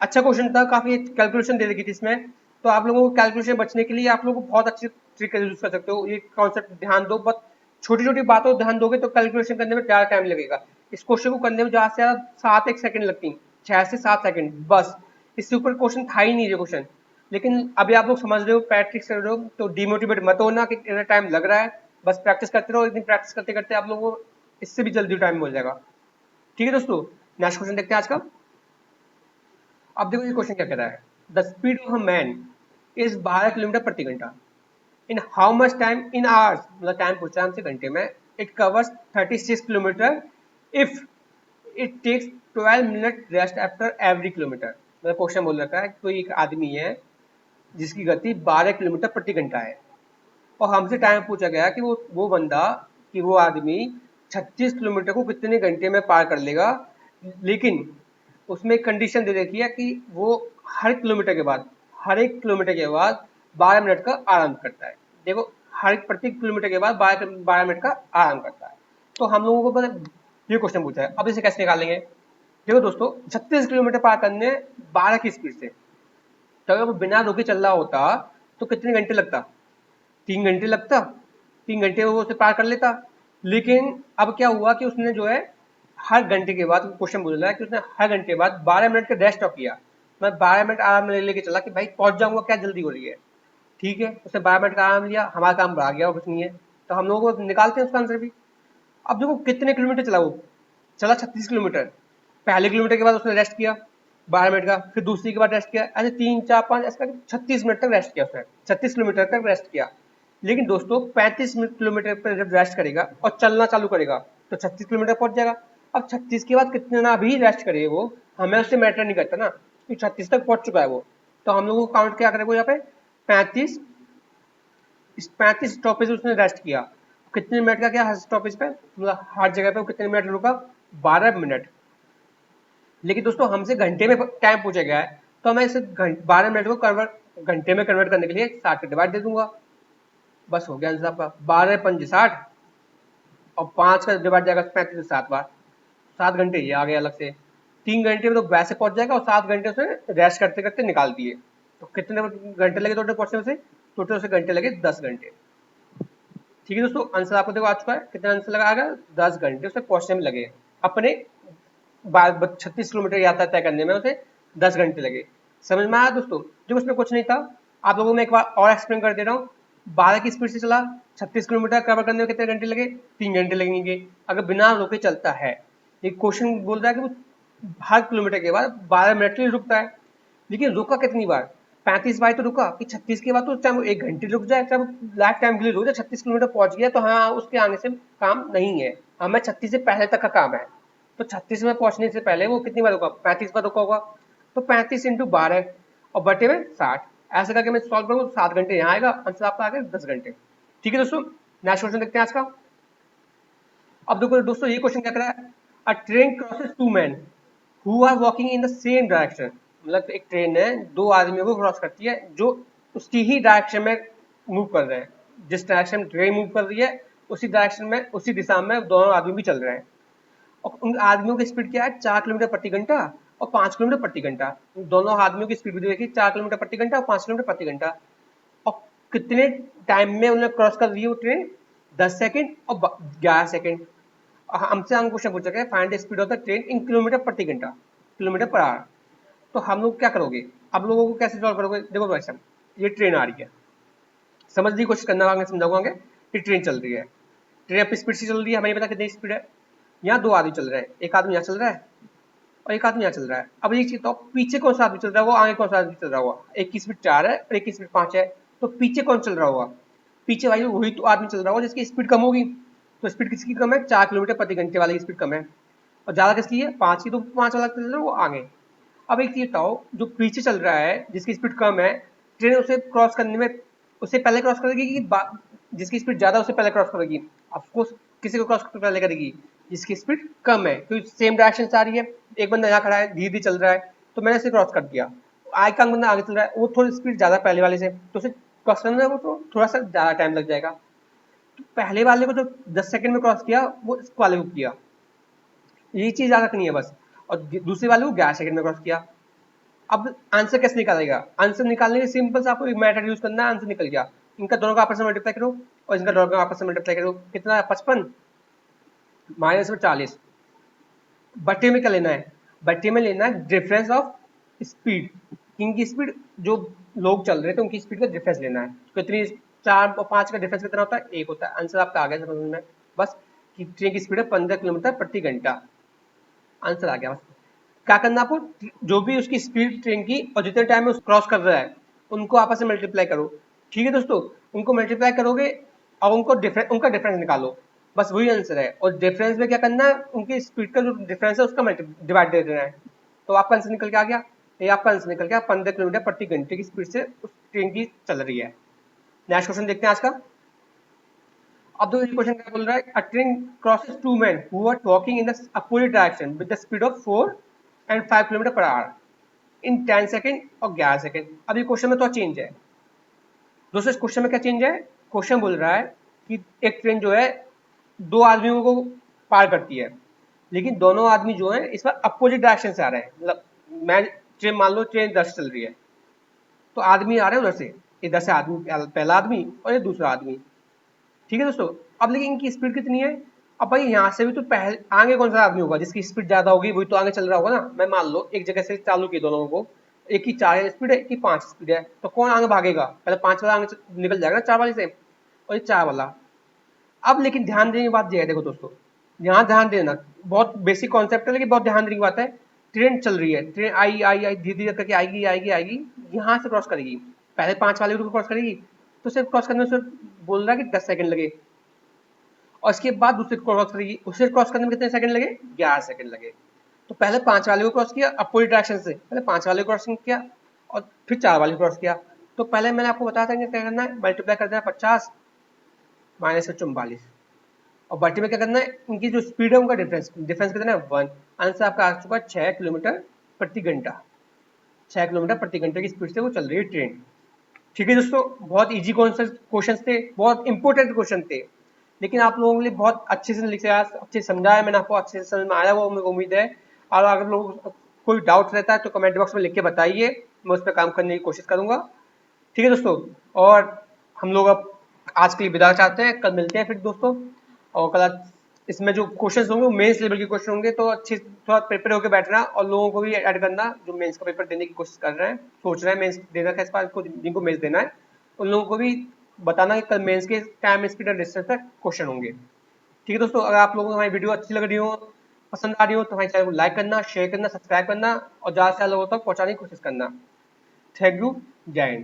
अच्छा क्वेश्चन था, काफी कैलकुलेशन दे रखी थी इसमें। तो आप लोगों को कैलकुलेशन बचने के लिए आप लोगों को बहुत अच्छी ट्रिक यूज कर सकते हो, ये कॉन्सेप्ट ध्यान दो, बहुत छोटी छोटी बातों ध्यान दोगे तो कैलकुलेशन करने में ज्यादा टाइम लगेगा। इस क्वेश्चन को करने में ज्यादा से ज्यादा 7 सेकंड लगती, 6 से 7 सेकंड बस। इससे ऊपर क्वेश्चन था ही नहीं ये क्वेश्चन। लेकिन अभी आप लोग समझ रहे हो, प्रैक्टिस कर रहे हो, तो डिमोटिवेट मत होना कि इतना टाइम लग रहा है, बस प्रैक्टिस करते रहो। इतनी प्रैक्टिस करते करते आप लोगों को इससे भी जल्दी टाइम मिल जाएगा। ठीक है दोस्तों, नेक्स्ट क्वेश्चन देखते हैं आज का। अब देखो ये क्वेश्चन क्या कह रहा है, the speed of a man is 12 kilometre प्रति घंटा in how much time in hours, मतलब टाइम पूछा है हमसे घंटे में। It covers 36 kilometre if it takes 12 minute rest after every kilometre. मतलब क्वेश्चन बोल रखा है कोई एक आदमी है जिसकी गति 12 किलोमीटर प्रति घंटा है और हमसे टाइम पूछा गया कि वो बंदा कि वो आदमी 36 किलोमीटर को कितने घंटे में पार कर लेगा। लेकिन उसमें एक कंडीशन दे रखी है कि वो हर किलोमीटर के बाद, हर एक किलोमीटर के बाद 12 मिनट का आराम करता है। देखो हर प्रति किलोमीटर के बाद 12 मिनट का आराम करता है। तो हम लोगों को ये क्वेश्चन पूछा है, अब इसे कैसे निकालेंगे। देखो दोस्तों 36 किलोमीटर पार करने 12 की स्पीड से, तो अगर वो बिना रुके चल रहा होता तो कितने घंटे लगता, 3 घंटे लगता, 3 घंटे वो उसे पार कर लेता। लेकिन अब क्या हुआ कि उसने जो है हर घंटे के बाद, क्वेश्चन बोल रहा है कि उसने हर घंटे के बाद 12 मिनट का रेस्ट ऑफ किया। मैं 12 मिनट आराम लेके चला कि भाई पहुंच जाऊंगा, क्या जल्दी हो रही है। ठीक है, उसने 12 मिनट का आराम लिया, हमारा काम बढ़ा गया और कुछ नहीं है। तो हम लोगों को निकालते हैं उसका आंसर भी। अब देखो कितने किलोमीटर चला, वो चला 36 किलोमीटर। पहले किलोमीटर के बाद उसने रेस्ट किया 12 मिनट का, फिर दूसरी के बाद रेस्ट किया, ऐसे 3 4 5 ऐसा 36 मिनट तक रेस्ट किया उसने, 36 किलोमीटर तक रेस्ट किया। लेकिन दोस्तों 35 किलोमीटर पर जब रेस्ट करेगा और चलना चालू करेगा तो 36 किलोमीटर पहुंच जाएगा। अब 36 के बाद कितना भी रेस्ट करे वो, हमें उससे मैटर नहीं करता ना, क्योंकि 36 तक पहुंच चुका है वो। तो हम लोगों को काउंट क्या करेंगे यहाँ पे, 35 स्टॉपेज उसने रेस्ट किया। कितने मिनट का क्या हर स्टॉपेज पे, मतलब हर जगह पे वो कितने मिनट रुका, 12 मिनट। लेकिन दोस्तों हमसे घंटे में टाइम पूछा गया है, तो मैं इसे 12 मिनट को घंटे में कन्वर्ट करने के लिए 60 का डिवाइड दे दूंगा, बस हो गया आंसर आपका। 12 पंजे 60 और 5 का डिवाइड जाएगा 35 से 7 बार, 7 घंटे ये आ गया अलग से। 3 घंटे में तो वैसे पहुंच जाएगा और 7 घंटे उसने रेस्ट करते करते निकाल दिए। तो कितने घंटे लगे टोटल पहुंचने में से, टोटल उसे घंटे लगे 10 घंटे। ठीक है दोस्तों, आंसर आपको देखो आ चुका है, कितना आंसर लगा आएगा, 10 घंटे उसे पहुंचने में लगे अपने 36 किलोमीटर यात्रा तय करने में उसे 10 घंटे लगे। समझ में आया दोस्तों, जो उसमें कुछ नहीं था। आप लोगों में एक बार और एक्सप्लेन कर दे रहा हूँ। 12 की स्पीड से चला, 36 किलोमीटर कवर करने में कितने घंटे लगे, 3 घंटे लगेंगे अगर बिना रुके चलता है। ये क्वेश्चन बोल रहा है कि वो हर किलोमीटर के बाद 12 मिनट के लिए रुकता है। लेकिन रुका कितनी बार, 35 बार तो रुका, कि 36 के बाद तो चाहे वो 1 घंटे रुक जाए, चाहे वो लाइफ टाइम के लिए रुक जाए, 36 किलोमीटर पहुंच गया तो हाँ उसके आगे से काम नहीं है, हमें 36 से पहले तक का काम है। तो 36 में पहुंचने से पहले वो कितनी बार रुका, 35 बार रुका होगा। तो 35 इंटू 12 और बटे में 60, ऐसे करके मैं सॉल्व करूँ 7 घंटे यहाँ आएगा, आंसर आपका आ गया 10 घंटे। ठीक है दोस्तों, नेक्स्ट क्वेश्चन देखते हैं आज का। अब देखो दोस्तों, ये क्वेश्चन क्या कर रहा है, a train crosses two man who are walking in the same direction. मतलब एक ट्रेन है, दो आदमियों को क्रॉस करती है जो उसकी ही डायरेक्शन में मूव कर रहे हैं, जिस डायरेक्शन में ट्रेन मूव कर रही है उसी डायरेक्शन में, उसी दिशा में दोनों आदमी भी चल रहे हैं। और उन आदमियों की स्पीड क्या है, 4 किलोमीटर प्रति घंटा और 5 किलोमीटर प्रति घंटा। दोनों आदमियों की स्पीड भी देखिए, 4 किलोमीटर प्रति घंटा और 5 किलोमीटर प्रति घंटा। और कितने टाइम में उन्हें क्रॉस कर रही है वो ट्रेन, 10 सेकेंड और 11 सेकेंड। हमसे हम क्वेश्चन पूछा गया find the speed of the train in kilometre प्रति घंटा, किलोमीटर पर आवर। तो हम लोग क्या करोगे, आप लोगों को कैसे सॉल्व करोगे, देखो भाई साहब, ये ट्रेन आ रही है, समझने की कोशिश करना, आगे समझाऊंगा आगे। ये ट्रेन चल रही है, ट्रेन अपनी स्पीड से चल रही है, हमें नहीं पता कितनी स्पीड है। यहाँ दो आदमी चल रहे हैं, एक आदमी यहाँ चल रहा है और एक आदमी यहाँ चल रहा है। अब ये चीज तो पीछे कौन सा आदमी चल रहा है, वो आगे कौन सा आदमी चल रहा होगा। एक की स्पीड 4 है और एक की स्पीड 5 है, तो पीछे कौन चल रहा होगा, पीछे भाई वही तो आदमी चल रहा होगा जिसकी स्पीड कम होगी। तो स्पीड किसकी कम है, 4 किलोमीटर प्रति घंटे वाले की स्पीड कम है, और ज्यादा किसकी है, 5 की। तो 5 वाला चल रहा है वो आगे। अब एक चीज बताओ, जो पीछे चल रहा है जिसकी स्पीड कम है, ट्रेन उसे क्रॉस करने में उसे पहले क्रॉस करेगी कि जिसकी स्पीड ज्यादा उसे पहले क्रॉस करेगी। ऑफकोर्स किसी को क्रॉस पहले करेगी जिसकी स्पीड कम है, क्योंकि सेम डायरेक्शन से आ रही है। एक बंदा यहाँ खड़ा है, धीरे धीरे चल रहा है, तो मैंने इसे क्रॉस कर दिया। आगे का बंदा आगे चल रहा है, वो थोड़ी स्पीड ज्यादा पहले वाले से, तो उसे क्रॉस करने में वो तो थोड़ा सा ज्यादा टाइम लग जाएगा। तो पहले वाले को जो 10 सेकंड में क्रॉस किया, वो इस वाले को किया, ये चीज याद रखनी है बस। और दूसरे वाले को 11 सेकंड में क्रॉस किया। अब आंसर कैसे निकालेगा, आंसर निकालने के सिंपल से आपको एक मेथड यूज करना है, आंसर निकल गया। इनका दोनों का आपस में मल्टीप्लाई करो और इनका दोनों का आपस में मल्टीप्लाई करो, कितना है 55 माइनस में 40। बट्टे में क्या लेना है, बट्टे में लेना है डिफरेंस ऑफ स्पीड, इनकी स्पीड जो लोग चल रहे थे उनकी स्पीड का डिफरेंस लेना है। कितनी, 4 और 5 का डिफरेंस कितना होता है, 1 होता है। आंसर आपका आ गया समझ में, बस कि ट्रेन की स्पीड है 15 किलोमीटर प्रति घंटा, आंसर आ गया। बस क्या करना आपको, जो भी उसकी स्पीड ट्रेन की और जितने टाइम में क्रॉस कर रहा है उनको आपस में मल्टीप्लाई करो। ठीक है दोस्तों, उनको मल्टीप्लाई करोगे और उनका डिफरेंस निकालो, बस वही आंसर है। और डिफरेंस में क्या करना है, उनकी स्पीड का जो डिफरेंस है उसका डिवाइड दे देना है, तो आपका आंसर निकल के आ गया। ये आपका आंसर निकल गया, 15 किलोमीटर प्रति घंटे की स्पीड से उस ट्रेन की चल रही है। नेक्स्ट क्वेश्चन देखते हैं आज का। अब तो ये क्वेश्चन क्या बोल रहा है, a train crosses two man who are walking in the opposite direction with the speed of 4 and 5 kilometre per hour in 10 second और 11 सेकंड। अब ये क्वेश्चन में तो चेंज है दोस्तों, इस क्वेश्चन में क्या चेंज है, क्वेश्चन बोल रहा है कि एक ट्रेन जो है दो आदमियों को पार करती है, लेकिन दोनों आदमी जो है इस बार अपोजिट डायरेक्शन से आ रहे हैं। मतलब मैं ट्रेन, मान लो ट्रेन इधर से चल रही है, तो आदमी आ रहे हैं उधर से, इधर से आदमी, पहला आदमी और ये दूसरा आदमी। ठीक है दोस्तों, अब लेकिन इनकी स्पीड कितनी है, अब भाई यहाँ से भी तो पहले आगे कौन सा आदमी होगा जिसकी स्पीड ज्यादा होगी, वही तो आगे चल रहा होगा ना। मैं मान लो एक जगह से चालू की दोनों को, एक की 4 स्पीड है, एक की 5 स्पीड है, तो कौन आगे भागेगा, पहले 5 वाला आगे निकल जाएगा ना 4 वाले से, और ये 4 वाला। अब लेकिन ध्यान देने की बात यह है, देखो दोस्तों, यहाँ ध्यान देना, बहुत बेसिक कॉन्सेप्ट है लेकिन बहुत ध्यान देने की बात है। ट्रेन चल रही है, ट्रेन आई आई आई धीरे धीरे करके आएगी आएगी आएगी, यहाँ से क्रॉस करेगी, पहले 5 वाले को क्रॉस करेगी, तो सिर्फ क्रॉस करने से बोल रहा है कि 10 सेकंड लगे, और इसके बाद दूसरे को क्रॉस करेगी, उसे क्रॉस करने में कितने सेकंड लगे, 11 सेकंड लगे। तो पहले 5 वाले को क्रॉस किया अपोजिट डायरेक्शन से, पहले 5 वाले को क्रॉसिंग किया और फिर 4 वाले को क्रॉस किया। तो पहले मैंने आपको बताया था कि क्या करना है, मल्टीप्लाई कर देना 50 माइनस 44, और बटे में क्या करना है, इनकी जो स्पीड है उनका डिफरेंस, डिफरेंस कितना है 1। आंसर आपका आ चुका है 6 किलोमीटर प्रति घंटा, 6 किलोमीटर प्रति घंटे की स्पीड से वो चल रही है ट्रेन। ठीक है दोस्तों, बहुत इजी क्वेश्चन थे, बहुत इंपॉर्टेंट क्वेश्चन थे, लेकिन आप लोगों के लिए बहुत अच्छे से लिखा, अच्छे से समझाया मैंने आपको, अच्छे से समझ में आया वो मेरे को उम्मीद है। और अगर लोग कोई डाउट रहता है तो कमेंट बॉक्स में लिख के बताइए, मैं उस पर काम करने की कोशिश करूंगा। ठीक है दोस्तों, और हम लोग अब आज के लिए विदा चाहते हैं, कल मिलते हैं फिर दोस्तों। और कल इसमें जो क्वेश्चन होंगे वो मेंस लेवल के क्वेश्चन होंगे, तो अच्छे थोड़ा प्रिपेयर होकर बैठना और लोगों को भी ऐड करना जो मेंस का पेपर देने की कोशिश कर रहे हैं, सोच रहे हैं मेंस देना का, इस बार जिनको मेंस देना है उन लोगों को भी बताना कि कल मेंस के टाइम स्पीड और डिस्टेंस तक क्वेश्चन होंगे। ठीक है दोस्तों, अगर आप लोगों को हमारी वीडियो अच्छी लग रही हो, पसंद आ रही हो, तो हमारे चैनल को लाइक करना, शेयर करना, सब्सक्राइब करना और ज़्यादा से ज़्यादा लोगों तक पहुँचाने की कोशिश करना। थैंक यू, जय हिंद।